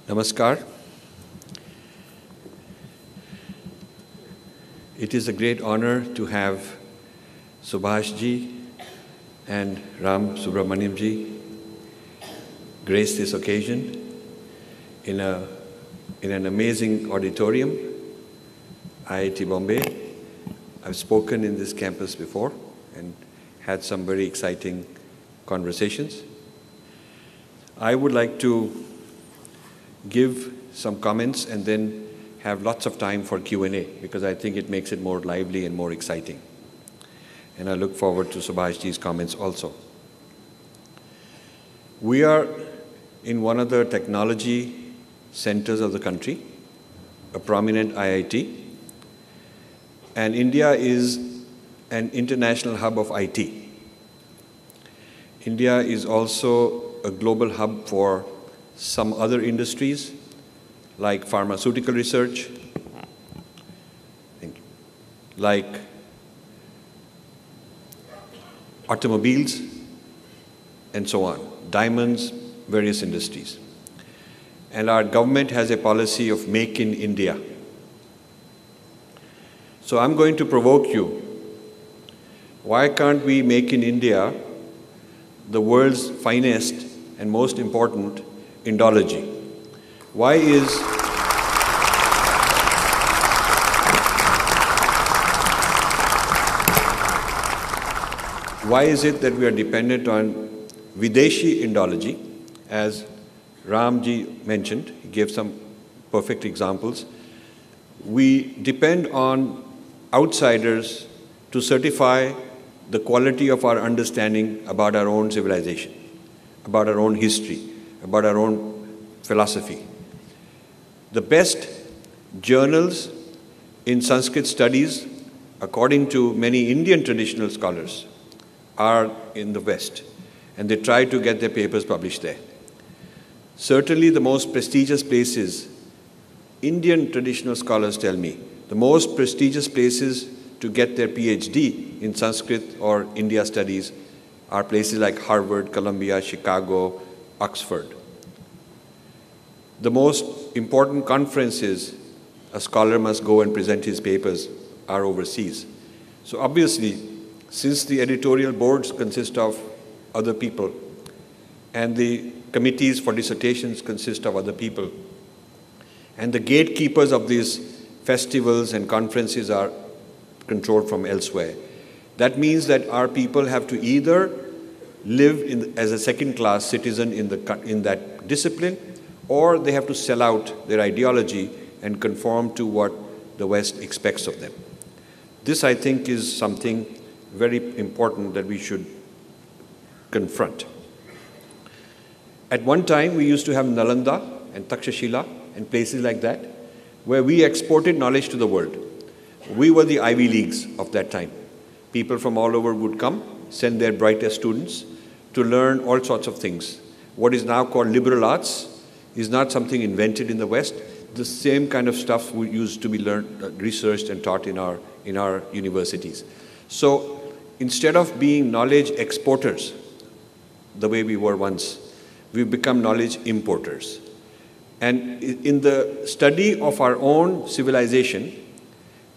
Namaskar. It is a great honor to have Subhash ji and Ram Subramaniam ji grace this occasion in an amazing auditorium, IIT-Bombay. I've spoken in this campus before and had some very exciting conversations. I would like to give some comments and then have lots of time for Q&A because I think it makes it more lively and more exciting. And I look forward to Subhash ji's comments also. We are in one of the technology centers of the country, a prominent IIT, and India is an international hub of IT. India is also a global hub for some other industries like pharmaceutical research, like automobiles, and so on, diamonds, various industries. And our government has a policy of Make in India. So I'm going to provoke you. Why can't we make in India the world's finest and most important Indology? Why is it that we are dependent on Videshi Indology? As Ramji mentioned, he gave some perfect examples. We depend on outsiders to certify the quality of our understanding about our own civilization, about our own history, about our own philosophy. The best journals in Sanskrit studies, according to many Indian traditional scholars, are in the West, and they try to get their papers published there. Certainly the most prestigious places, Indian traditional scholars tell me, the most prestigious places to get their PhD in Sanskrit or India studies are places like Harvard, Columbia, Chicago, Oxford. The most important conferences a scholar must go and present his papers are overseas. So obviously, since the editorial boards consist of other people and the committees for dissertations consist of other people, and the gatekeepers of these festivals and conferences are controlled from elsewhere, that means that our people have to either live as a second-class citizen in that discipline, or they have to sell out their ideology and conform to what the West expects of them. This, I think, is something very important that we should confront. At one time, we used to have Nalanda and Takshashila and places like that, where we exported knowledge to the world. We were the Ivy Leagues of that time. People from all over would come, send their brightest students to learn all sorts of things. What is now called liberal arts is not something invented in the West. The same kind of stuff we used to be learned, researched and taught in our universities. So instead of being knowledge exporters, the way we were once, we've become knowledge importers. And in the study of our own civilization,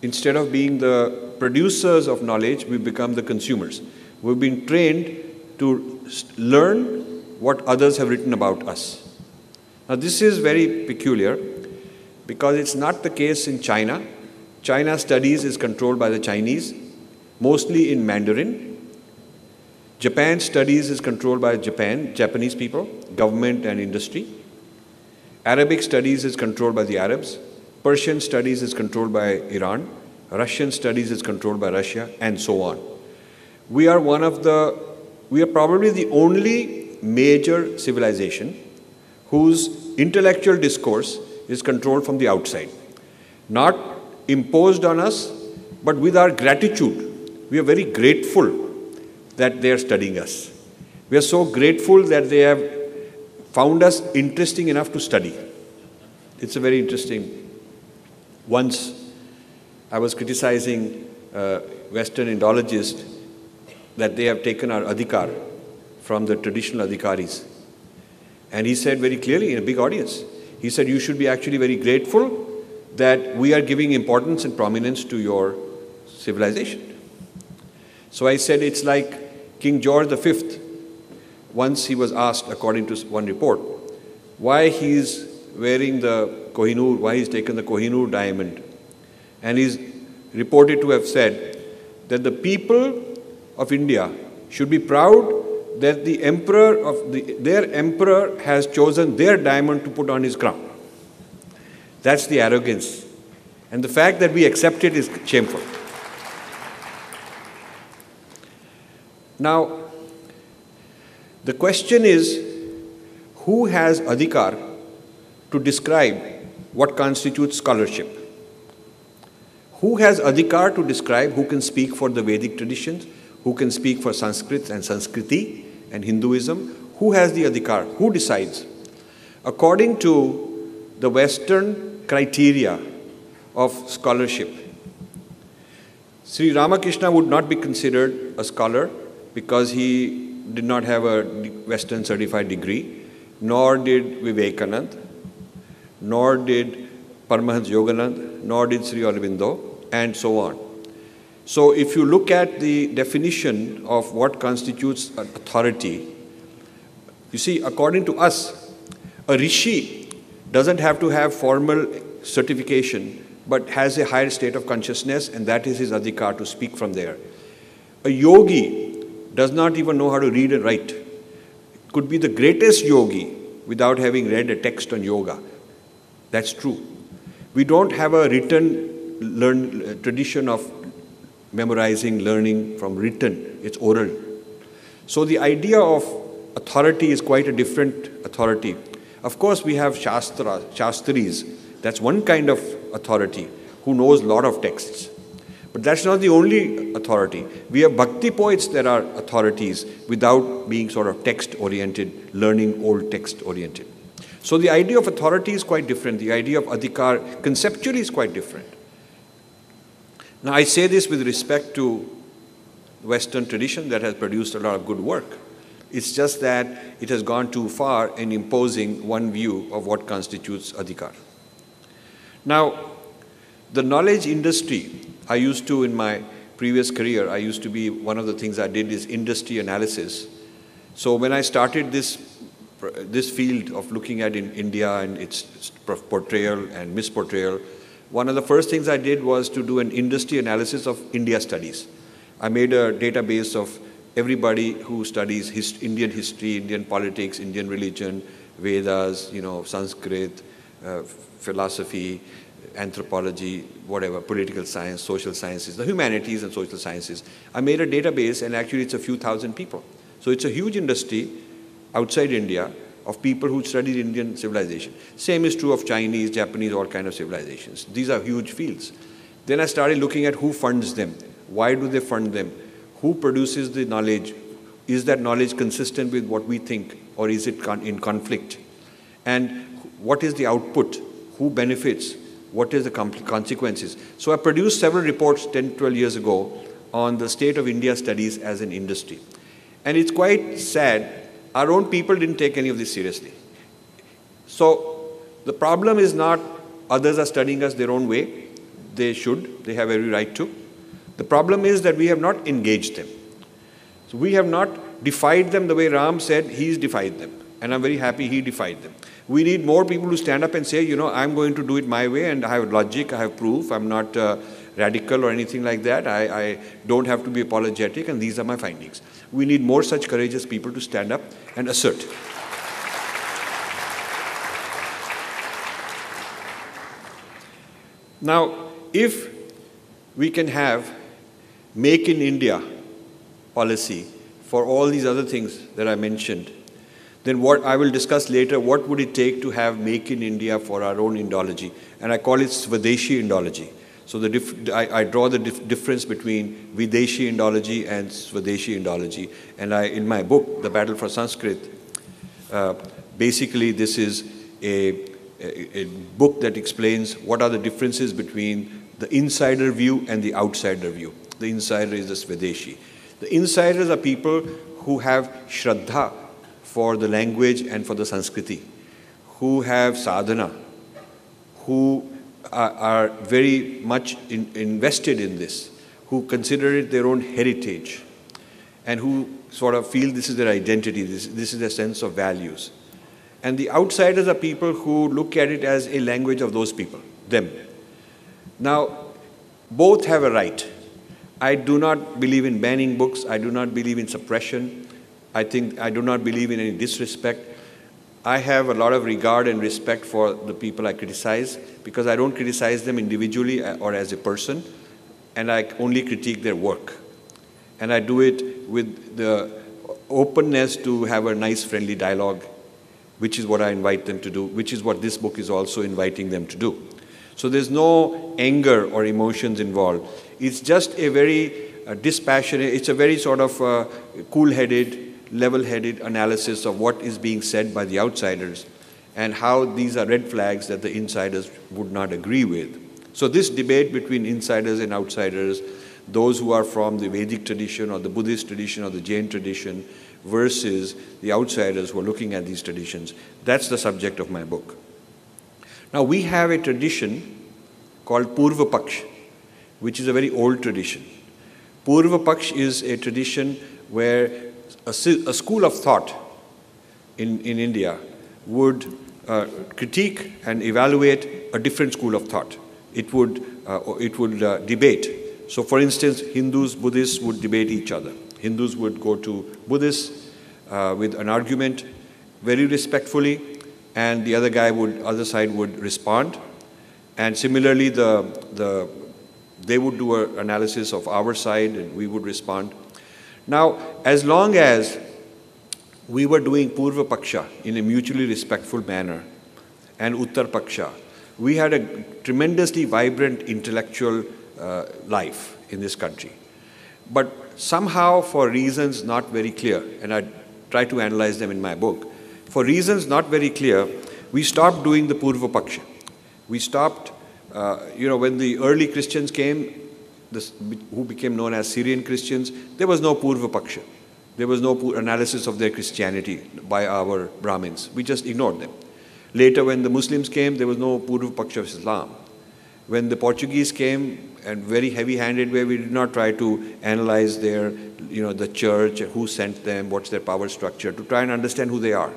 instead of being the producers of knowledge, we've become the consumers. We've been trained to learn what others have written about us. Now this is very peculiar because it's not the case in China. China studies is controlled by the Chinese, mostly in Mandarin. Japan studies is controlled by Japanese people, government and industry. Arabic studies is controlled by the Arabs. Persian studies is controlled by Iran. Russian studies is controlled by Russia, and so on. We are probably the only major civilization whose intellectual discourse is controlled from the outside. Not imposed on us, but with our gratitude. We are very grateful that they are studying us. We are so grateful that they have found us interesting enough to study. It's a very interesting. Once I was criticizing Western Indologists that they have taken our adhikar from the traditional adhikaris. And he said very clearly in a big audience, He said, you should be actually very grateful that we are giving importance and prominence to your civilization. So I said, it's like King George V. Once he was asked, according to one report, why he's wearing the Kohinoor, why he's taken the Kohinoor diamond. And he's reported to have said that the people of India should be proud that the emperor of their emperor has chosen their diamond to put on his crown. That's the arrogance. And the fact that we accept it is shameful. Now, the question is, who has adhikar to describe what constitutes scholarship? Who has adhikar to describe, who can speak for the Vedic traditions, who can speak for Sanskrit and Sanskriti and Hinduism? Who has the adhikar? Who decides? According to the Western criteria of scholarship, Sri Ramakrishna would not be considered a scholar because he did not have a Western certified degree, nor did Vivekanand, nor did Paramahansa Yoganand, nor did Sri Aurobindo, and so on. So if you look at the definition of what constitutes an authority, you see, according to us, a rishi doesn't have to have formal certification, but has a higher state of consciousness, and that is his adhikar to speak from there. A yogi does not even know how to read and write. Could be the greatest yogi without having read a text on yoga. That's true. We don't have a written tradition of memorizing, learning from written. It's oral. So the idea of authority is quite a different authority. Of course, we have shastris. That's one kind of authority who knows a lot of texts. But that's not the only authority. We have bhakti poets that are authorities without being sort of text-oriented, learning old text-oriented. So the idea of authority is quite different. The idea of adhikar conceptually is quite different. Now I say this with respect to Western tradition that has produced a lot of good work. It's just that it has gone too far in imposing one view of what constitutes adhikar. Now, the knowledge industry, I used to, in my previous career, I used to be, one of the things I did is industry analysis. So when I started this field of looking at in India and its portrayal and misportrayal, one of the first things I did was to do an industry analysis of India studies. I made a database of everybody who studies Indian history, Indian politics, Indian religion, Vedas, Sanskrit, philosophy, anthropology, whatever, political science, social sciences, the humanities and social sciences. I made a database, and actually it's a few thousand people. So it's a huge industry outside India of people who studied Indian civilization. Same is true of Chinese, Japanese, all kinds of civilizations. These are huge fields. Then I started looking at who funds them. Why do they fund them? Who produces the knowledge? Is that knowledge consistent with what we think, or is it in conflict? And what is the output? Who benefits? What is the consequences? So I produced several reports 10, 12 years ago on the state of India studies as an industry. And it's quite sad, our own people didn't take any of this seriously. So the problem is not others are studying us their own way. They should, they have every right to. The problem is that we have not engaged them. So we have not defied them the way Ram said he's defied them. And I'm very happy he defied them. We need more people to stand up and say, I'm going to do it my way, and I have logic, I have proof, I'm not radical or anything like that. I don't have to be apologetic, and these are my findings. We need more such courageous people to stand up and assert. Now, if we can have Make in India policy for all these other things that I mentioned, then what I will discuss later, what would it take to have Make in India for our own Indology? And I call it Swadeshi Indology. So I draw the difference between Videshi Indology and Swadeshi Indology. And in my book, The Battle for Sanskrit, basically this is a book that explains what are the differences between the insider view and the outsider view. The insider is the Swadeshi. The insiders are people who have Shraddha for the language and for the Sanskriti, who have sadhana, who are very much invested in this, who consider it their own heritage, and who sort of feel this is their identity, this is their sense of values. And the outsiders are people who look at it as a language of those people, them. Now, both have a right. I do not believe in banning books. I do not believe in suppression. I do not believe in any disrespect. I have a lot of regard and respect for the people I criticize, because I don't criticize them individually or as a person, and I only critique their work. And I do it with the openness to have a nice, friendly dialogue, which is what I invite them to do, which is what this book is also inviting them to do. So there's no anger or emotions involved. It's just a very dispassionate, it's a very sort of cool-headed, level-headed analysis of what is being said by the outsiders and how these are red flags that the insiders would not agree with. So this debate between insiders and outsiders, those who are from the Vedic tradition or the Buddhist tradition or the Jain tradition versus the outsiders who are looking at these traditions, that's the subject of my book. Now we have a tradition called Purva Paksh, which is a very old tradition. Purva Paksh is a tradition where a school of thought in India would critique and evaluate a different school of thought. It would debate. So for instance, Hindus, Buddhists would debate each other. Hindus would go to Buddhists with an argument very respectfully, and the other side would respond. And similarly, they would do an analysis of our side and we would respond. Now, as long as we were doing Purva Paksha in a mutually respectful manner and Uttar Paksha, we had a tremendously vibrant intellectual life in this country. But somehow, for reasons not very clear, and I try to analyze them in my book, for reasons not very clear, we stopped doing the Purva Paksha. We stopped, when the early Christians came, who became known as Syrian Christians, there was no Purva Paksha. There was no analysis of their Christianity by our Brahmins. We just ignored them. Later, when the Muslims came, there was no Purva Paksha of Islam. When the Portuguese came, and very heavy-handed way, we did not try to analyze their, the church, who sent them, what's their power structure, to try and understand who they are.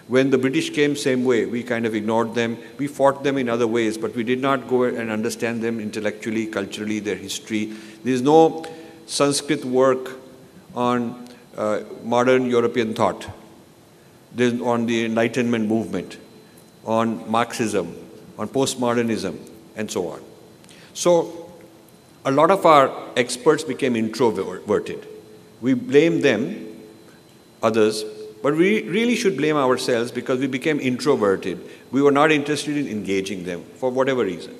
When the British came, same way, we kind of ignored them. We fought them in other ways, but we did not go and understand them intellectually, culturally, their history. There is no Sanskrit work on modern European thought. There's on the Enlightenment movement, on Marxism, on postmodernism, and so on. So a lot of our experts became introverted. We blame them, others, but we really should blame ourselves because we became introverted. We were not interested in engaging them for whatever reason.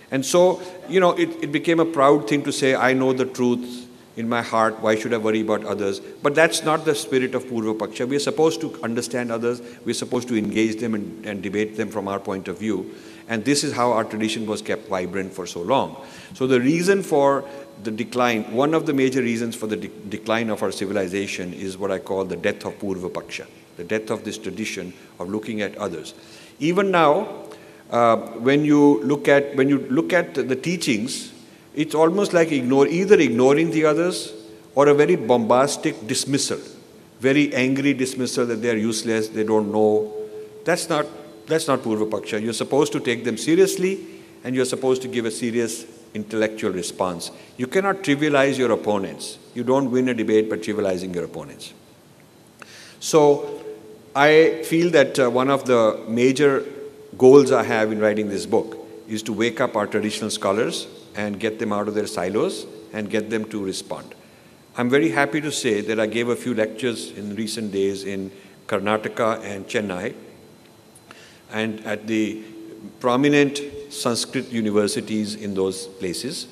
And so, it became a proud thing to say, I know the truth in my heart, why should I worry about others? But that's not the spirit of Purva Paksha. We are supposed to understand others, we're supposed to engage them and debate them from our point of view. And this is how our tradition was kept vibrant for so long. So the reason for the decline, one of the major reasons for the decline of our civilization is what I call the death of Purva Paksha, the death of this tradition of looking at others. Even now, when you look at the teachings, it's almost like either ignoring the others or a very bombastic dismissal, very angry dismissal that they are useless, they don't know. That's not Purva Paksha. You're supposed to take them seriously and you're supposed to give a serious intellectual response. You cannot trivialize your opponents. You don't win a debate by trivializing your opponents. So I feel that one of the major goals I have in writing this book is to wake up our traditional scholars and get them out of their silos and get them to respond. I'm very happy to say that I gave a few lectures in recent days in Karnataka and Chennai, and at the prominent Sanskrit universities in those places.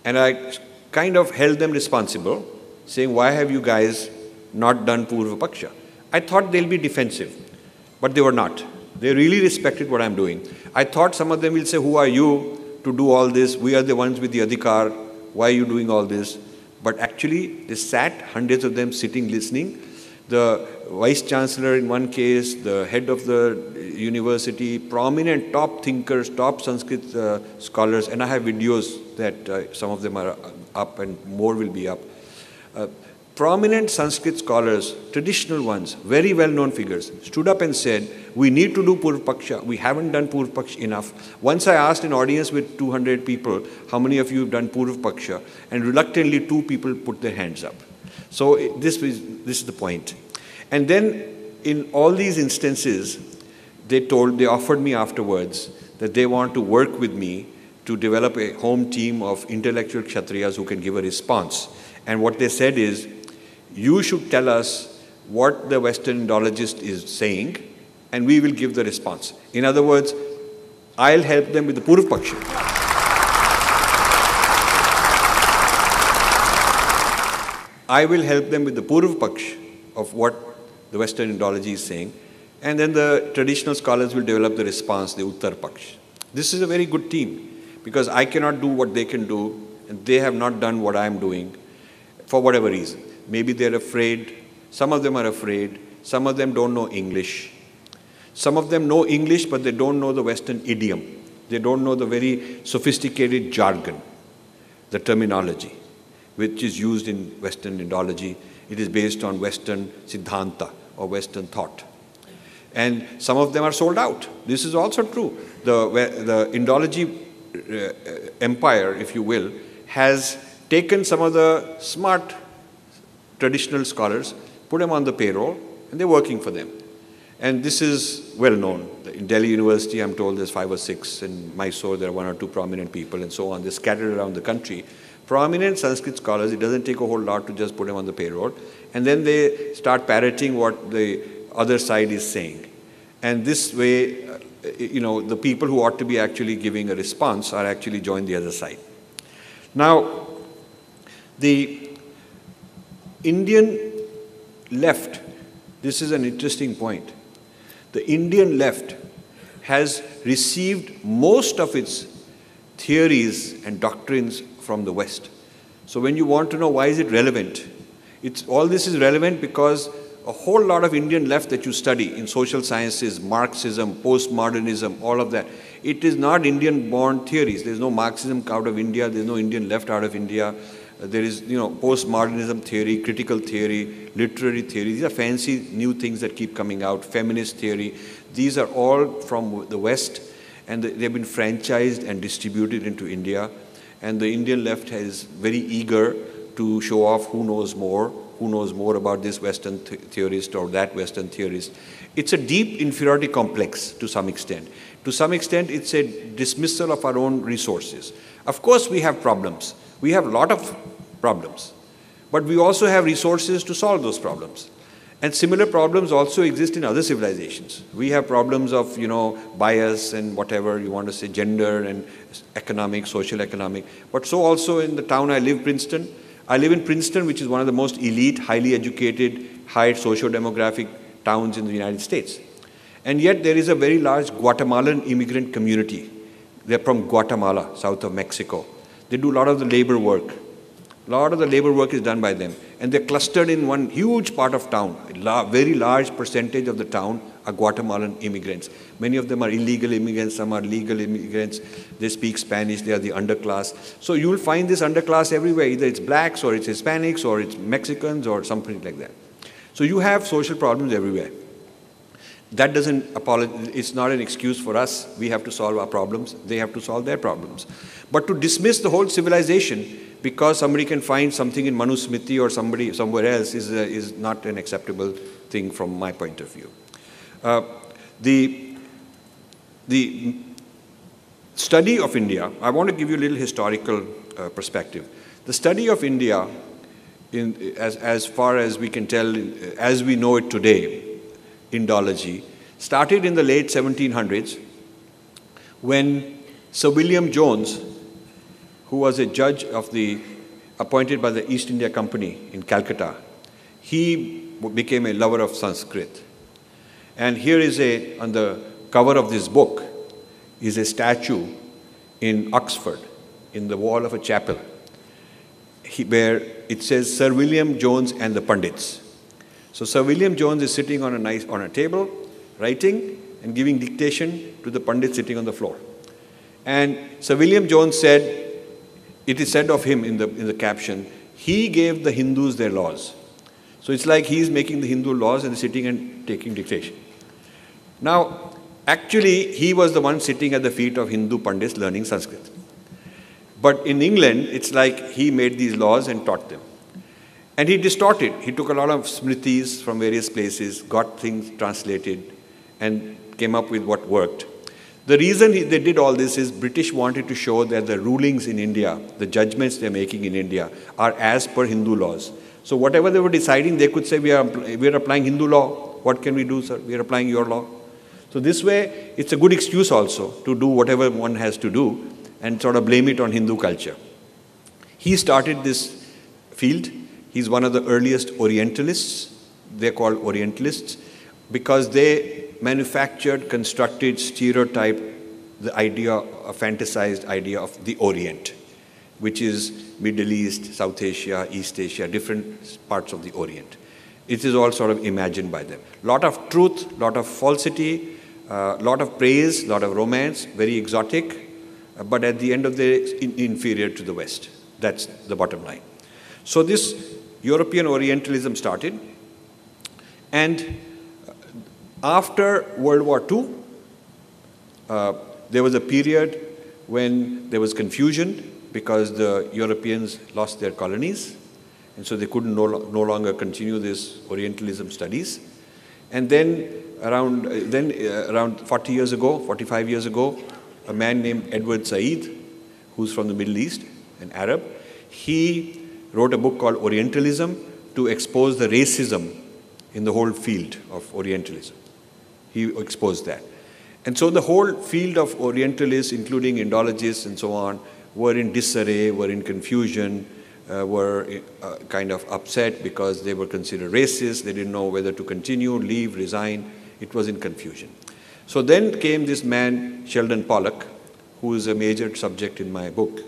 And I kind of held them responsible, saying, why have you guys not done Purva Paksha? I thought they'll be defensive, but they were not. They really respected what I'm doing. I thought some of them will say, who are you to do all this? We are the ones with the adhikar. Why are you doing all this? But actually, they sat, hundreds of them sitting, listening. The vice chancellor in one case, the head of the university, prominent top thinkers, top Sanskrit scholars, and I have videos that some of them are up and more will be up. Prominent Sanskrit scholars, traditional ones, very well-known figures, stood up and said, we need to do Purv Paksha. We haven't done Purv Paksha enough. Once I asked an audience with 200 people, how many of you have done Purv Paksha? And reluctantly, 2 people put their hands up. So this is the point. And then in all these instances, they offered me afterwards that they want to work with me to develop a home team of intellectual Kshatriyas who can give a response. And what they said is, you should tell us what the Western Indologist is saying, and we will give the response. In other words, I'll help them with the Purv Paksha. I will help them with the Purv Paksha of what the Western Indology is saying, and then the traditional scholars will develop the response, the Uttar Paksha. This is a very good team, because I cannot do what they can do, and they have not done what I am doing, for whatever reason. Maybe they're afraid. Some of them are afraid. Some of them don't know English. Some of them know English, but they don't know the Western idiom. They don't know the very sophisticated jargon, the terminology, which is used in Western Indology. It is based on Western Siddhanta or Western thought. And some of them are sold out. This is also true. The Indology empire, if you will, has taken some of the smart traditional scholars, put them on the payroll, and they're working for them. And this is well known. In Delhi University, I'm told there's 5 or 6. In Mysore, there are 1 or 2 prominent people, and so on. They're scattered around the country. Prominent Sanskrit scholars, it doesn't take a whole lot to just put them on the payroll. And then they start parroting what the other side is saying. And this way, the people who ought to be actually giving a response are actually join the other side. Now, the Indian left, this is an interesting point. The Indian left has received most of its theories and doctrines from the West. So when you want to know why is it relevant, all this is relevant because a whole lot of Indian left that you study in social sciences, Marxism, postmodernism, all of that, it is not Indian-born theories. There's no Marxism out of India. There's no Indian left out of India. There is, postmodernism theory, critical theory, literary theory. These are fancy new things that keep coming out. Feminist theory. These are all from the West, and they've been franchised and distributed into India. And the Indian left is very eager to show off who knows more about this Western theorist or that Western theorist. It's a deep inferiority complex to some extent. To some extent, it's a dismissal of our own resources. Of course, we have problems. We have a lot of problems. But we also have resources to solve those problems. And similar problems also exist in other civilizations. We have problems of, bias and whatever you want to say, gender and economic, social economic. But so also in the town I live, Princeton. I live in Princeton, which is one of the most elite, highly educated, high socio-demographic towns in the United States. And yet there is a very large Guatemalan immigrant community. They're from Guatemala, south of Mexico. They do a lot of the labor work. A lot of the labor work is done by them. And they're clustered in one huge part of town. A very large percentage of the town are Guatemalan immigrants. Many of them are illegal immigrants, some are legal immigrants. They speak Spanish, they are the underclass. So you'll find this underclass everywhere. Either it's blacks or it's Hispanics or it's Mexicans or something like that. So you have social problems everywhere. That it's not an excuse for us. We have to solve our problems. They have to solve their problems. But to dismiss the whole civilization because somebody can find something in Manusmriti or somebody somewhere else is not an acceptable thing from my point of view. The study of India, I want to give you a little historical perspective. The study of India, as far as we can tell, as we know it today, Indology, started in the late 1700s when Sir William Jones, who was a judge appointed by the East India Company in Calcutta, he became a lover of Sanskrit. And here is on the cover of this book, is a statue in Oxford, in the wall of a chapel, where it says Sir William Jones and the Pandits. So Sir William Jones is sitting on a table, writing and giving dictation to the Pandit sitting on the floor. And Sir William Jones said, it is said of him in the caption, he gave the Hindus their laws. So it's like he's making the Hindu laws and sitting and taking dictation. Now, actually, he was the one sitting at the feet of Hindu Pandits learning Sanskrit. But in England, it's like he made these laws and taught them. And he distorted. He took a lot of smritis from various places, got things translated, and came up with what worked. The reason they did all this is British wanted to show that the rulings in India, the judgments they're making in India, are as per Hindu laws. So whatever they were deciding, they could say, we are applying Hindu law. What can we do, sir? We are applying your law. So this way, it's a good excuse also to do whatever one has to do and sort of blame it on Hindu culture. He started this field. He's one of the earliest Orientalists. They're called Orientalists because they manufactured, constructed, stereotyped the idea, a fantasized idea of the Orient, which is Middle East, South Asia, East Asia, different parts of the Orient. It is all sort of imagined by them. Lot of truth, lot of falsity, lot of praise, lot of romance, very exotic, but at the end of the day, inferior to the West. That's the bottom line. So this European Orientalism started, and after World War II, there was a period when there was confusion because the Europeans lost their colonies, and so they couldn't no longer continue this Orientalism studies. And then around 40 years ago, 45 years ago, a man named Edward Said, who's from the Middle East, an Arab, he wrote a book called Orientalism to expose the racism in the whole field of Orientalism. He exposed that. And so the whole field of Orientalists, including Indologists and so on, were in disarray, were in confusion, were kind of upset because they were considered racist. They didn't know whether to continue, leave, resign. It was in confusion. So then came this man, Sheldon Pollock, who is a major subject in my book.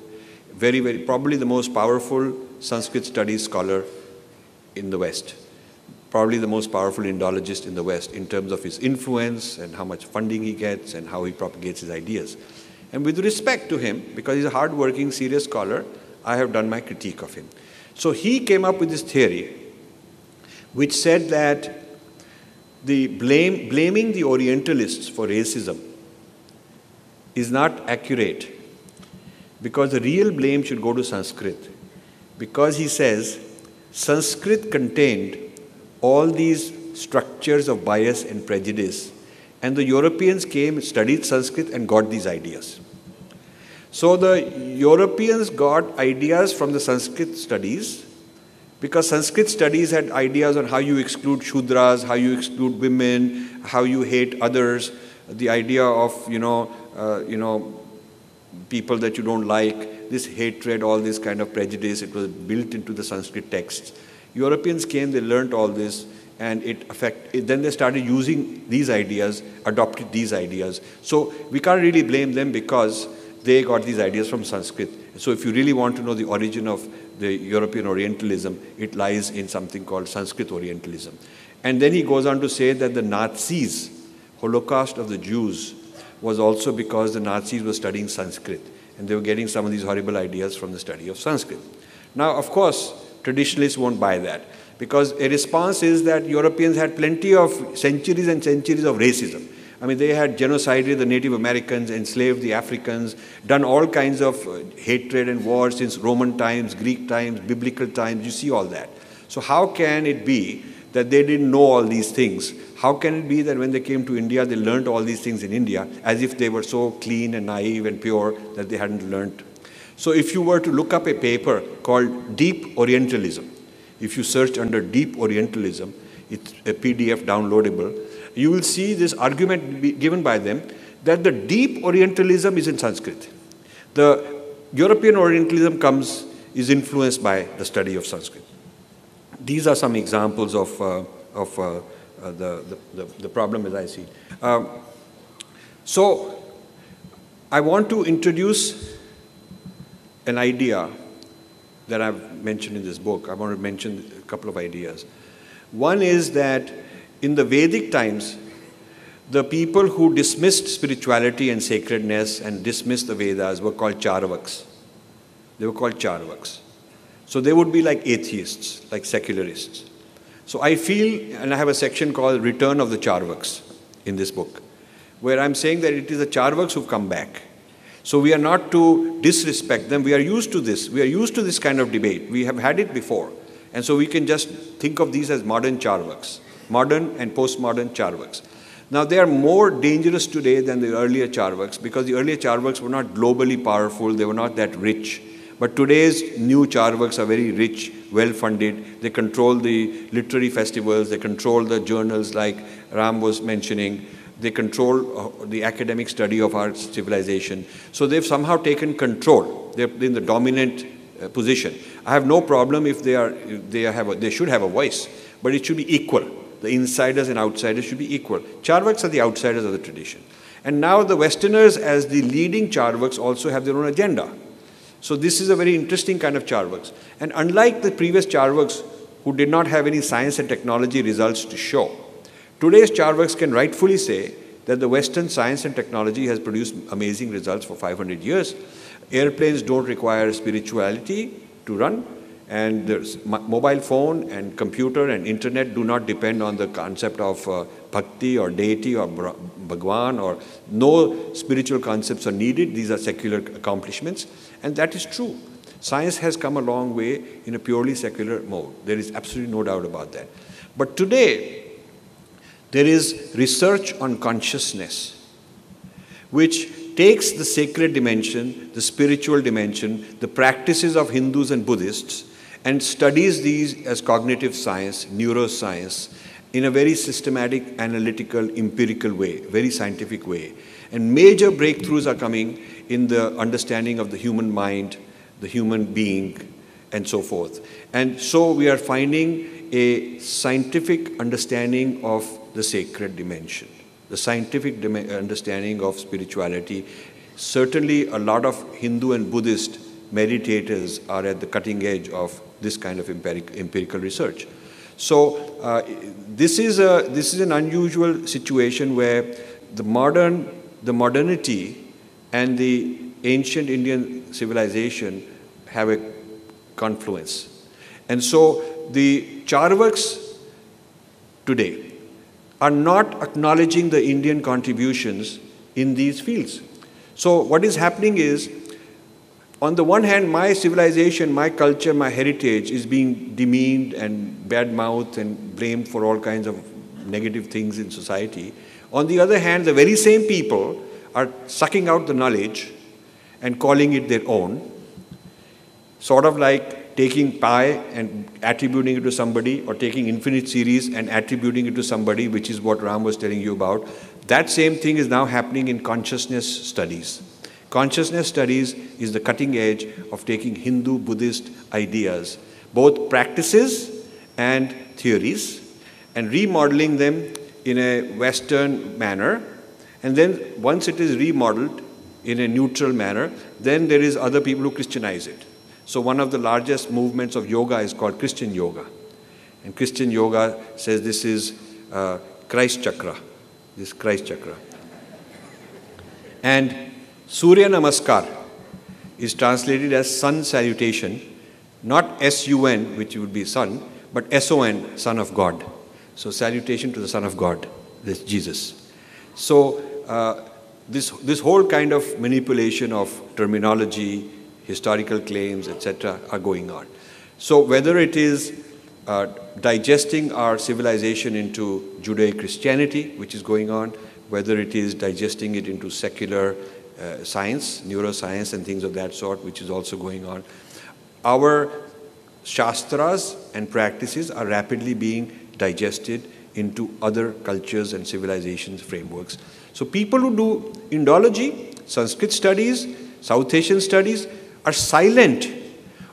Very, very, probably the most powerful Sanskrit studies scholar in the West. Probably the most powerful Indologist in the West in terms of his influence and how much funding he gets and how he propagates his ideas. And with respect to him, because he's a hard-working, serious scholar, I have done my critique of him. So he came up with this theory which said that blaming the Orientalists for racism is not accurate because the real blame should go to Sanskrit. Because he says Sanskrit contained all these structures of bias and prejudice, and the Europeans came, studied Sanskrit and got these ideas. So the Europeans got ideas from the Sanskrit studies because Sanskrit studies had ideas on how you exclude Shudras, how you exclude women, how you hate others, the idea of, people that you don't like, this hatred, all this kind of prejudice, it was built into the Sanskrit texts. Europeans came, they learnt all this, and then they started using these ideas, adopted these ideas. So we can't really blame them because they got these ideas from Sanskrit. So if you really want to know the origin of the European Orientalism, it lies in something called Sanskrit Orientalism. And then he goes on to say that the Nazis, Holocaust of the Jews, was also because the Nazis were studying Sanskrit, and they were getting some of these horrible ideas from the study of Sanskrit. Now, of course, traditionalists won't buy that, because a response is that Europeans had plenty of centuries and centuries of racism. I mean, they had genocided the Native Americans, enslaved the Africans, done all kinds of hatred and wars since Roman times, Greek times, biblical times. You see all that. So how can it be that they didn't know all these things? How can it be that when they came to India, they learned all these things in India, as if they were so clean and naive and pure that they hadn't learned? So if you were to look up a paper called Deep Orientalism, if you search under Deep Orientalism, it's a PDF downloadable, you will see this argument given by them that the deep Orientalism is in Sanskrit. The European Orientalism is influenced by the study of Sanskrit. These are some examples of the problem as I see it. So I want to introduce an idea that I've mentioned in this book. I want to mention a couple of ideas. One is that in the Vedic times, the people who dismissed spirituality and sacredness and dismissed the Vedas were called Charvaks. They were called Charvaks. So they would be like atheists, like secularists. So I feel, and I have a section called Return of the Charvaks in this book, where I'm saying that it is the Charvaks who've come back. So we are not to disrespect them. We are used to this. We are used to this kind of debate. We have had it before. And so we can just think of these as modern Charvaks, modern and postmodern Charvaks. Now, they are more dangerous today than the earlier Charvaks, because the earlier Charvaks were not globally powerful. They were not that rich. But today's new Charvaks are very rich, well-funded. They control the literary festivals. They control the journals like Ram was mentioning. They control the academic study of our civilization. So they've somehow taken control. They're in the dominant position. I have no problem if they should have a voice, but it should be equal. The insiders and outsiders should be equal. Charvaks are the outsiders of the tradition. And now the Westerners, as the leading Charvaks, also have their own agenda. So this is a very interesting kind of Charvaks. And unlike the previous Charvaks, who did not have any science and technology results to show, today's Charvaks can rightfully say that the Western science and technology has produced amazing results for 500 years. Airplanes don't require spirituality to run, and the mobile phone and computer and internet do not depend on the concept of bhakti or deity or Bhagwan, or no spiritual concepts are needed. These are secular accomplishments, and that is true. Science has come a long way in a purely secular mode. There is absolutely no doubt about that. But today, there is research on consciousness, which takes the sacred dimension, the spiritual dimension, the practices of Hindus and Buddhists, and studies these as cognitive science, neuroscience, in a very systematic, analytical, empirical way, very scientific way. And major breakthroughs are coming in the understanding of the human mind, the human being, and so forth. And so we are finding a scientific understanding of the sacred dimension, the scientific understanding of spirituality. Certainly a lot of Hindu and Buddhist meditators are at the cutting edge of this kind of empirical research. So this is an unusual situation where the modernity and the ancient Indian civilization have a confluence. And so the Charvaks today are not acknowledging the Indian contributions in these fields. So what is happening is, on the one hand, my civilization, my culture, my heritage is being demeaned and bad-mouthed and blamed for all kinds of negative things in society. On the other hand, the very same people are sucking out the knowledge and calling it their own, sort of like taking pi and attributing it to somebody, or taking infinite series and attributing it to somebody, which is what Ram was telling you about. That same thing is now happening in consciousness studies. Consciousness studies is the cutting edge of taking Hindu, Buddhist ideas, both practices and theories, and remodeling them in a Western manner. And then once it is remodeled in a neutral manner, then there is other people who Christianize it. So one of the largest movements of yoga is called Christian yoga. And Christian yoga says this is Christ chakra, this Christ chakra. And Surya Namaskar is translated as sun salutation, not S-U-N, which would be sun, but S-O-N, son of God. So salutation to the son of God, this Jesus. So this whole kind of manipulation of terminology, historical claims, etc., are going on. So whether it is digesting our civilization into Judeo-Christianity, which is going on, whether it is digesting it into secular science, neuroscience and things of that sort, which is also going on, our shastras and practices are rapidly being digested into other cultures and civilizations frameworks. So people who do Indology, Sanskrit studies, South Asian studies, are silent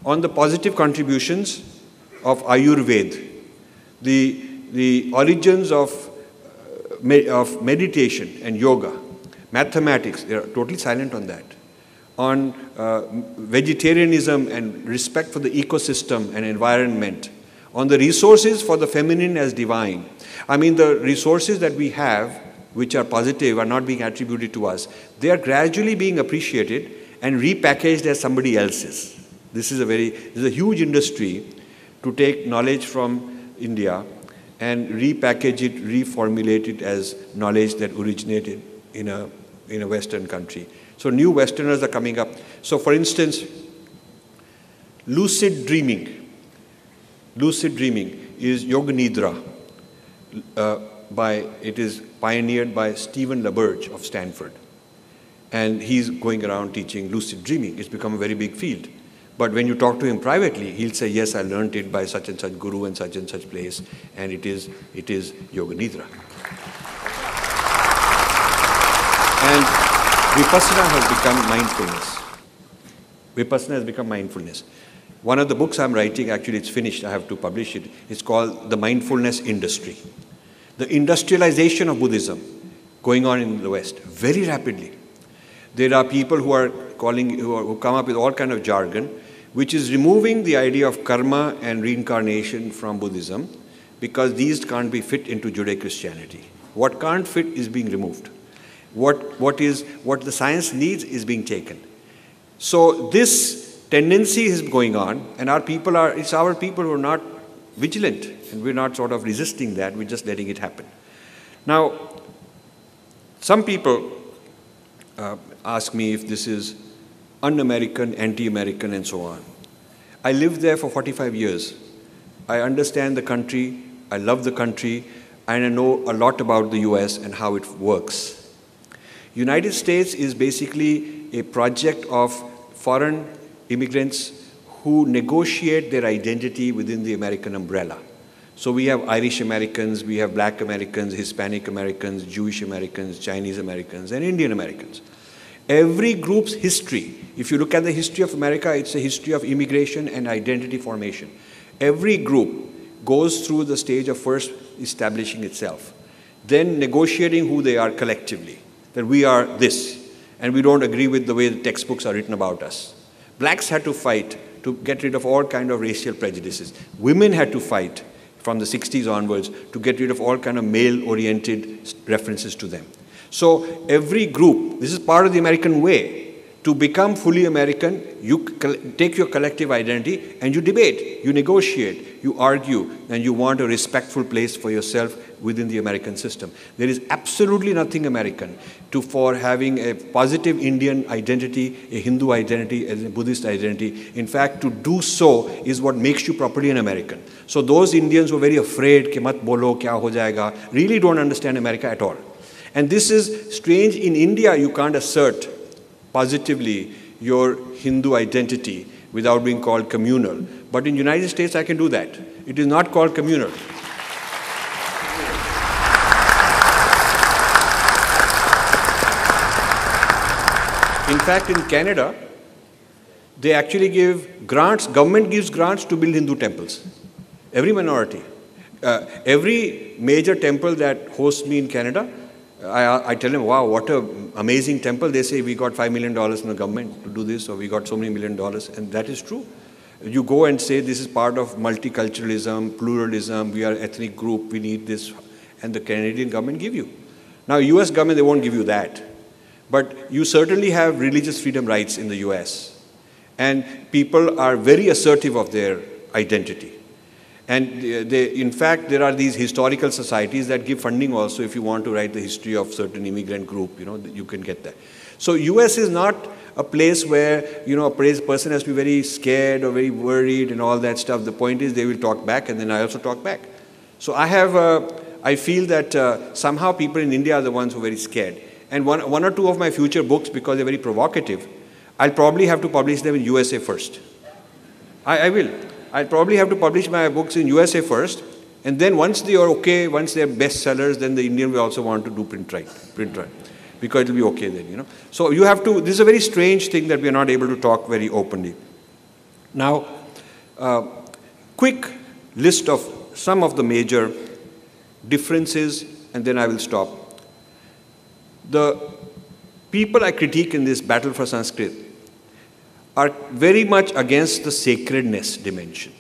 on the positive contributions of Ayurveda, the origins of meditation and yoga, mathematics. They are totally silent on that. On vegetarianism and respect for the ecosystem and environment, on the resources for the feminine as divine. I mean, the resources that we have, which are positive, are not being attributed to us. They are gradually being appreciated and repackaged as somebody else's. This is a huge industry to take knowledge from India and repackage it, reformulate it as knowledge that originated in a Western country. So new Westerners are coming up. So for instance, lucid dreaming. Lucid dreaming is Yoga Nidra. It is pioneered by Stephen LaBerge of Stanford. And he's going around teaching lucid dreaming. It's become a very big field. But when you talk to him privately, he'll say, yes, I learned it by such and such guru and such place, and it is Yoga Nidra. And Vipassana has become mindfulness. Vipassana has become mindfulness. One of the books I'm writing, actually it's finished, I have to publish it, it's called The Mindfulness Industry. The industrialization of Buddhism going on in the West very rapidly. There are people who come up with all kind of jargon, which is removing the idea of karma and reincarnation from Buddhism, because these can't be fit into Judeo-Christianity. What can't fit is being removed. What the science needs is being taken. So this tendency is going on, and it's our people who are not vigilant, and we're not sort of resisting that, we're just letting it happen. Now, some people ask me if this is un-American, anti-American, and so on. I lived there for 45 years. I understand the country, I love the country, and I know a lot about the US and how it works. United States is basically a project of foreign immigrants who negotiate their identity within the American umbrella. So we have Irish Americans, we have Black Americans, Hispanic Americans, Jewish Americans, Chinese Americans, and Indian Americans. Every group's history, if you look at the history of America, it's a history of immigration and identity formation. Every group goes through the stage of first establishing itself, then negotiating who they are collectively, that we are this, and we don't agree with the way the textbooks are written about us. Blacks had to fight to get rid of all kind of racial prejudices. Women had to fight from the 60s onwards to get rid of all kind of male-oriented references to them. So every group, this is part of the American way. To become fully American, you take your collective identity and you debate, you negotiate, you argue, and you want a respectful place for yourself within the American system. There is absolutely nothing American for having a positive Indian identity, a Hindu identity, and a Buddhist identity. In fact, to do so is what makes you properly an American. So those Indians who are very afraid, "Ke mat bolo, kya ho jayega," really don't understand America at all. And this is strange. In India, you can't assert positively your Hindu identity without being called communal. But in the United States, I can do that. It is not called communal. In fact, in Canada, they actually give grants, government gives grants to build Hindu temples. Every minority. Every major temple that hosts me in Canada, I tell them, wow, what an amazing temple. They say, we got $5 million from the government to do this, or we got so many $1 million, and that is true. You go and say, this is part of multiculturalism, pluralism, we are an ethnic group, we need this, and the Canadian government give you. Now, US government, they won't give you that. But you certainly have religious freedom rights in the US. And people are very assertive of their identity. And in fact, there are these historical societies that give funding also. If you want to write the history of certain immigrant group, you can get that. So US is not a place where, a person has to be very scared or very worried and all that stuff. The point is they will talk back, and then I also talk back. So I feel that somehow people in India are the ones who are very scared. And one or two of my future books, because they're very provocative, I'll probably have to publish them in USA first. I will. I'll probably have to publish my books in USA first, and then once they are okay, once they're bestsellers, then the Indian will also want to do print right, because it'll be okay then, So you have to, this is a very strange thing that we are not able to talk very openly. Now, quick list of some of the major differences, and then I will stop. The people I critique in this battle for Sanskrit are very much against the sacredness dimension.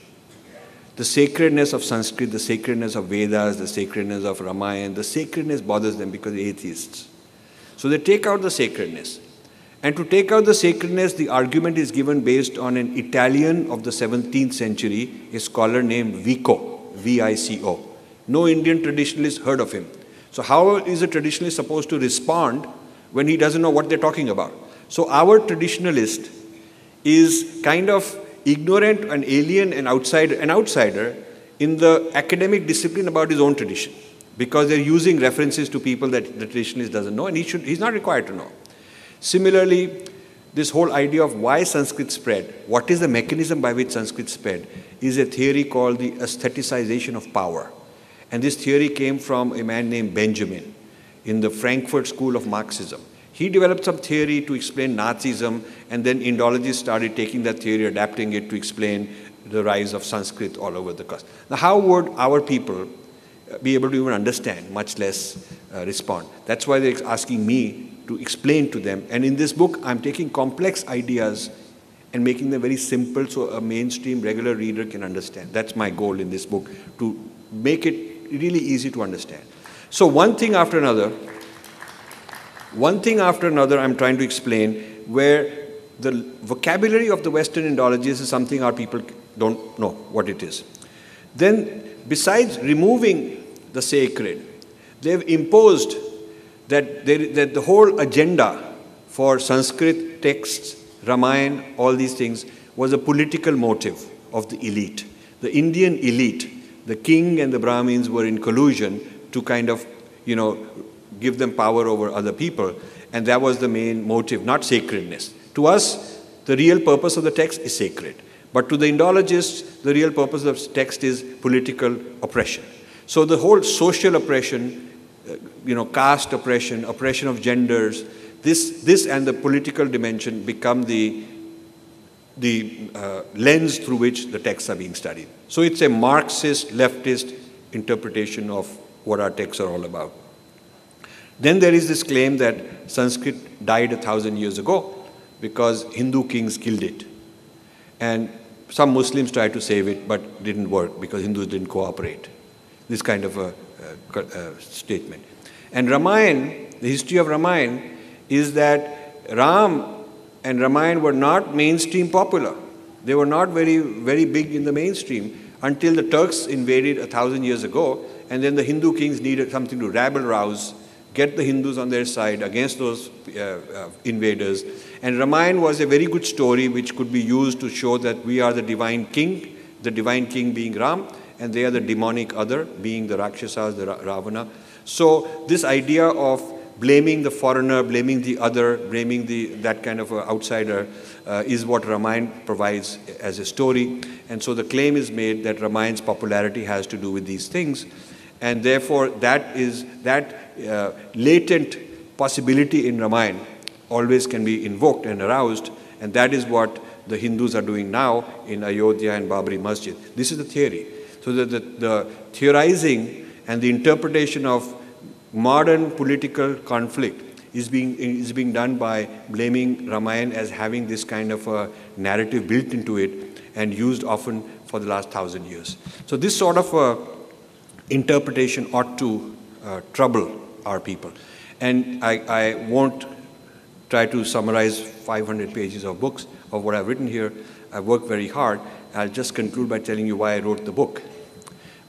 The sacredness of Sanskrit, the sacredness of Vedas, the sacredness of Ramayana, the sacredness bothers them because they're atheists. So they take out the sacredness. And to take out the sacredness, the argument is given based on an Italian of the 17th century, a scholar named Vico, V-I-C-O. No Indian traditionalist heard of him. So how is a traditionalist supposed to respond when he doesn't know what they're talking about? So our traditionalist is kind of ignorant and alien and outsider in the academic discipline about his own tradition, because they're using references to people that the traditionalist doesn't know, and he's not required to know. Similarly, this whole idea of why Sanskrit spread, what is the mechanism by which Sanskrit spread, is a theory called the aestheticization of power. And this theory came from a man named Benjamin in the Frankfurt School of Marxism. He developed some theory to explain Nazism, and then Indologists started taking that theory, adapting it to explain the rise of Sanskrit all over the coast. Now, how would our people be able to even understand, much less respond? That's why they're asking me to explain to them. And in this book, I'm taking complex ideas and making them very simple so a mainstream regular reader can understand. That's my goal in this book, to make it really easy to understand. So one thing after another, I'm trying to explain where the vocabulary of the Western Indologists is something our people don't know what it is. Then, besides removing the sacred, they've imposed that the whole agenda for Sanskrit texts, Ramayana, all these things, was a political motive of the elite. The Indian elite, the king and the Brahmins, were in collusion to kind of, give them power over other people. And that was the main motive, not sacredness. To us, the real purpose of the text is sacred. But to the Indologists, the real purpose of the text is political oppression. So the whole social oppression, caste oppression, oppression of genders, this and the political dimension become the lens through which the texts are being studied. So it's a Marxist, leftist interpretation of what our texts are all about. Then there is this claim that Sanskrit died 1,000 years ago because Hindu kings killed it. And some Muslims tried to save it, but didn't work because Hindus didn't cooperate. This kind of a statement. And Ramayana, the history of Ramayana, is that Ram and Ramayana were not mainstream popular. They were not very, very big in the mainstream until the Turks invaded 1,000 years ago, and then the Hindu kings needed something to rabble-rouse, get the Hindus on their side against those invaders. And Ramayana was a very good story which could be used to show that we are the divine king being Ram, and they are the demonic other, being the Rakshasas, the Ravana. So this idea of blaming the foreigner, blaming the other, blaming that kind of outsider is what Ramayana provides as a story. And so the claim is made that Ramayana's popularity has to do with these things. And therefore, that latent possibility in Ramayana always can be invoked and aroused. And that is what the Hindus are doing now in Ayodhya and Babri Masjid. This is the theory. So the theorizing and the interpretation of modern political conflict is being done by blaming Ramayana as having this kind of a narrative built into it and used often for the last 1,000 years. So this sort of interpretation ought to trouble our people. And I won't try to summarize 500 pages of books of what I've written here. I've worked very hard. I'll just conclude by telling you why I wrote the book.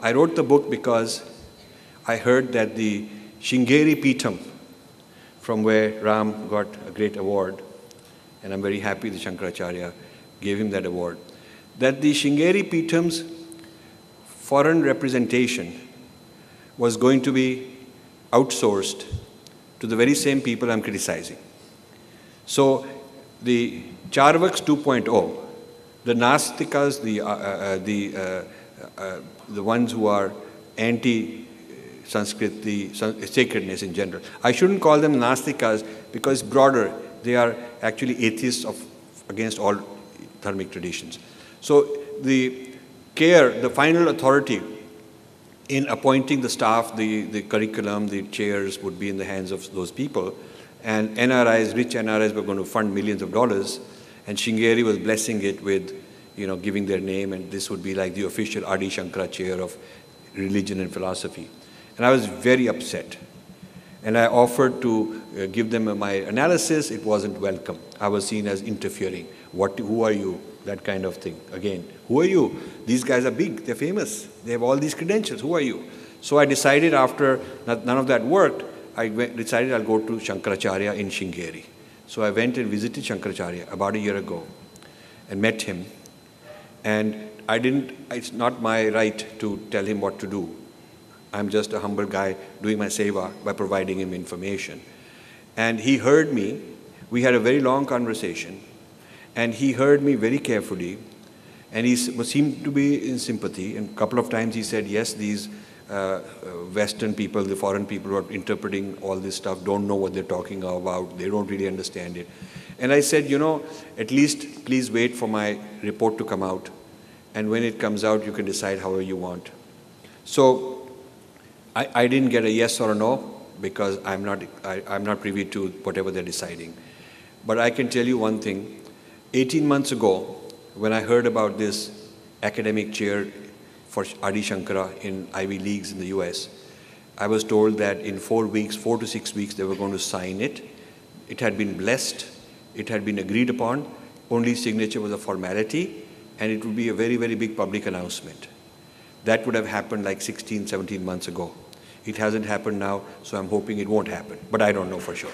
I wrote the book because I heard that the Sringeri Peetham, from where Ram got a great award, and I'm very happy the Shankaracharya gave him that award, that the Sringeri Peetham's foreign representation was going to be outsourced to the very same people I'm criticizing. So the Charvaks 2.0, the Nastikas, the ones who are anti-Sanskrit, the sacredness in general. I shouldn't call them Nastikas because it's broader. They are actually atheists against all dharmic traditions. So the final authority in appointing the staff, the curriculum, the chairs would be in the hands of those people. And NRIs, rich NRIs were going to fund millions of dollars, and Sringeri was blessing it with giving their name, and this would be like the official Adi Shankara chair of religion and philosophy. And I was very upset. And I offered to give them my analysis. It wasn't welcome. I was seen as interfering. Who are you? That kind of thing. Again, who are you? These guys are big. They're famous. They have all these credentials. Who are you? So I decided after none of that worked, I decided I'll go to Shankaracharya in Sringeri. So I went and visited Shankaracharya about a year ago and met him. And it's not my right to tell him what to do. I'm just a humble guy doing my seva by providing him information. And he heard me. We had a very long conversation. And he heard me very carefully. And he seemed to be in sympathy. And a couple of times he said, yes, these Western people, the foreign people who are interpreting all this stuff don't know what they're talking about. They don't really understand it. And I said, at least please wait for my report to come out. And when it comes out, you can decide however you want. So I didn't get a yes or a no because I'm not privy to whatever they're deciding. But I can tell you one thing. 18 months ago, when I heard about this academic chair for Adi Shankara in Ivy Leagues in the US, I was told that in 4 to 6 weeks, they were going to sign it. It had been blessed. It had been agreed upon. Only signature was a formality, and it would be a very, very big public announcement. That would have happened like 16, 17 months ago. It hasn't happened now, so I'm hoping it won't happen, but I don't know for sure.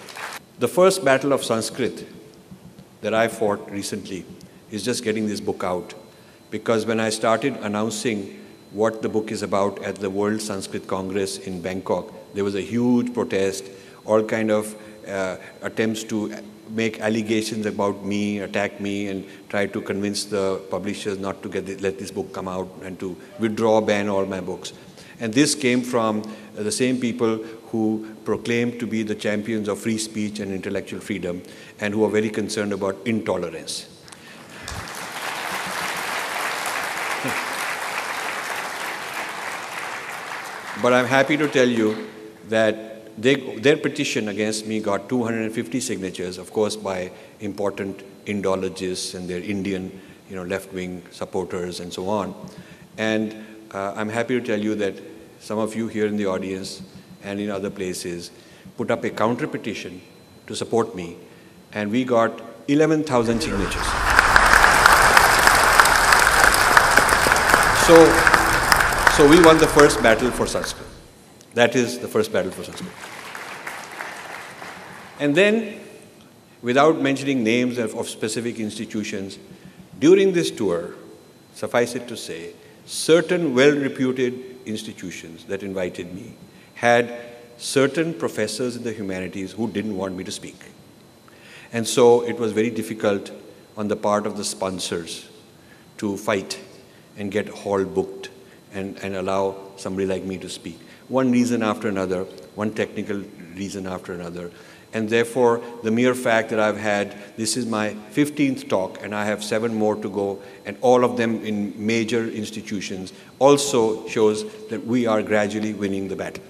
The first battle of Sanskrit that I fought recently is just getting this book out, because when I started announcing what the book is about at the World Sanskrit Congress in Bangkok, there was a huge protest, all kind of attempts to make allegations about me, attack me, and try to convince the publishers not to let this book come out and to ban all my books. And this came from the same people who proclaim to be the champions of free speech and intellectual freedom, and who are very concerned about intolerance. But I'm happy to tell you that their petition against me got 250 signatures, of course, by important Indologists and their Indian, left-wing supporters and so on. And I'm happy to tell you that some of you here in the audience and in other places put up a counter petition to support me, and we got 11,000 signatures. So we won the first battle for Sanskrit. That is the first battle for Sanskrit. And then, without mentioning names of specific institutions, during this tour, suffice it to say, certain well-reputed institutions that invited me had certain professors in the humanities who didn't want me to speak. And so it was very difficult on the part of the sponsors to fight and get hall booked and allow somebody like me to speak. One reason after another, one technical reason after another. And therefore, the mere fact that this is my 15th talk, and I have 7 more to go, and all of them in major institutions, also shows that we are gradually winning the battle.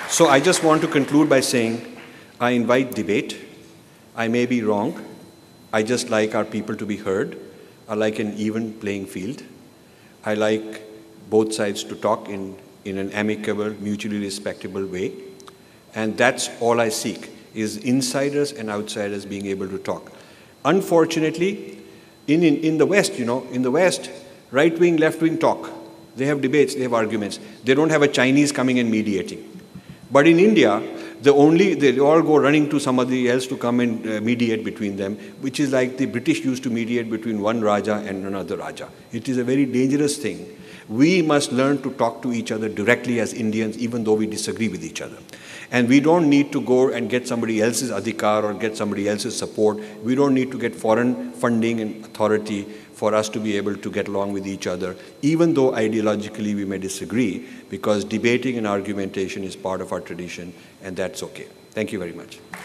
So I just want to conclude by saying, I invite debate. I may be wrong. I just like our people to be heard. I like an even playing field. I like both sides to talk in an amicable, mutually respectable way. And that's all I seek, is insiders and outsiders being able to talk. Unfortunately, in the West, in the West, right-wing, left-wing talk. They have debates, they have arguments. They don't have a Chinese coming and mediating. But in India, they all go running to somebody else to come and mediate between them, which is like the British used to mediate between one Raja and another Raja. It is a very dangerous thing. We must learn to talk to each other directly as Indians, even though we disagree with each other. And we don't need to go and get somebody else's adhikar or get somebody else's support. We don't need to get foreign funding and authority for us to be able to get along with each other, even though ideologically we may disagree, because debating and argumentation is part of our tradition, and that's okay. Thank you very much.